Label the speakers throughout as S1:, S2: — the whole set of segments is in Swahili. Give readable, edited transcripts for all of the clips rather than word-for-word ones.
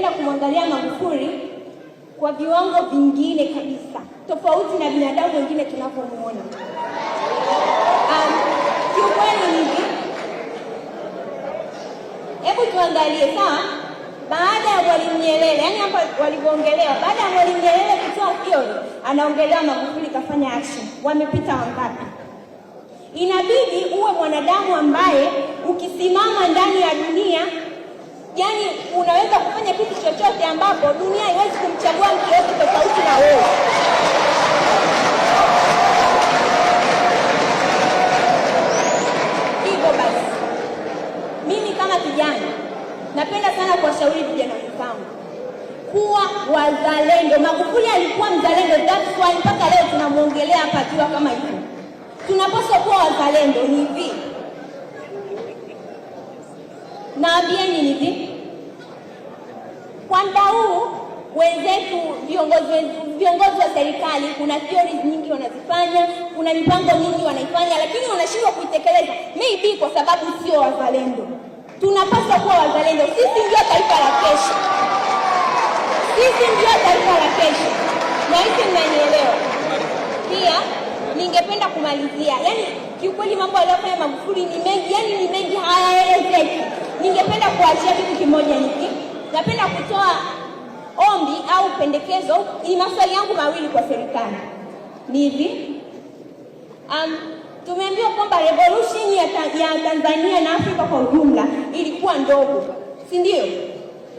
S1: ningependa kumwangalia Magufuli kwa viwango vingine kabisa, tofauti na binadamu wengine tunavyomuona. Kiukweli hivi, hebu tuangalie sawa, baada ya Mwalimu Nyerere, yani hapa walivyoongelewa, baada ya Mwalimu Nyerere kutoa theory, anaongelewa Magufuli kafanya action. Wamepita wangapi? Inabidi uwe mwanadamu ambaye ukisimama ndani ya dunia, yani unaweza kufanya kitu chochote ambapo dunia haiwezi kumchagua mtu yote tofauti na wewe. Hivyo basi, mimi kama kijana napenda sana kuwashauri vijana wenzangu kuwa wazalendo. Magufuli alikuwa mzalendo, that's why mpaka leo tunamuongelea hapa akiwa kama hivyo. Tunapaswa kuwa wazalendo. Ni hivi, naambieni hivi, kwa muda huu wenzetu viongozi wa serikali kuna theories nyingi wanazifanya, kuna mipango mingi wanaifanya, lakini wanashindwa kuitekeleza, maybe kwa sababu sio wazalendo. Tunapaswa kuwa wazalendo. Sisi ndio taifa la kesho. Sisi ndio taifa la kesho. Na hisi mnanielewa. Pia ningependa kumalizia, yani kiukweli mambo aliyofanya Magufuli ni mengi, yani ni mengi hayaelezeki. Ningependa kuachia kitu kimoja hiki. Napenda kutoa ombi au pendekezo. Ni maswali yangu mawili kwa serikali. Ni hivi, tumeambiwa kwamba revolution ya Tanzania na Afrika kwa ujumla ilikuwa ndogo, si ndio?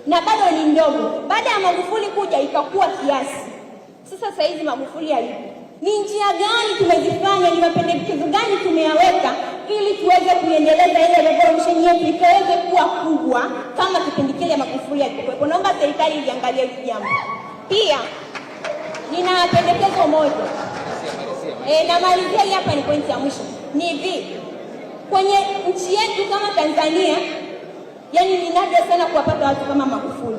S1: Na bado ni ndogo. Baada ya Magufuli kuja ikakuwa kiasi. Sasa hizi Magufuli alipo, ni njia gani tumezifanya, ni mapendekezo gani tumeyaweka ili tuweze kuendeleza ile revolution yetu ikaweze kuwa kubwa kama kipindi kile Magufuli alipokuwa. Naomba serikali iangalie hili jambo. Pia nina pendekezo moja. Namalizia hapa, ni pointi ya mwisho. Ni hivi, kwenye nchi yetu kama Tanzania, yani ni nadra sana kuwapata watu kama Magufuli.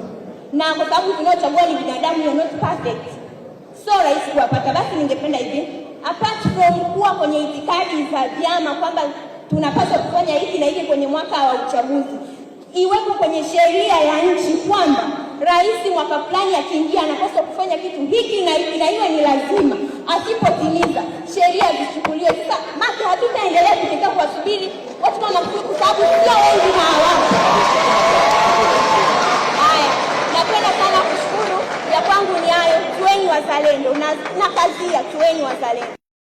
S1: Na kwa sababu tunaochagua ni binadamu, you're not perfect, so rahisi kuwapata. Basi ningependa hivi, apart from kuwa kwenye itikadi za vyama kwamba tunapaswa kufanya hiki na hiki kwenye mwaka wa uchaguzi, iwepo kwenye sheria ya nchi kwamba rais mwaka fulani akiingia anapaswa kufanya kitu hiki na hiki, na hiyo ni lazima. Asipotimiza, sheria zichukuliwe. Sasa maka hatutaendelea kutetea kuwasubiri watu kama Magufuli kwa sababu sio wengi na hawapo. Haya, napenda sana kushukuru. Ya kwangu ni hayo. Tuweni wazalendo na kazia, tuweni wazalendo.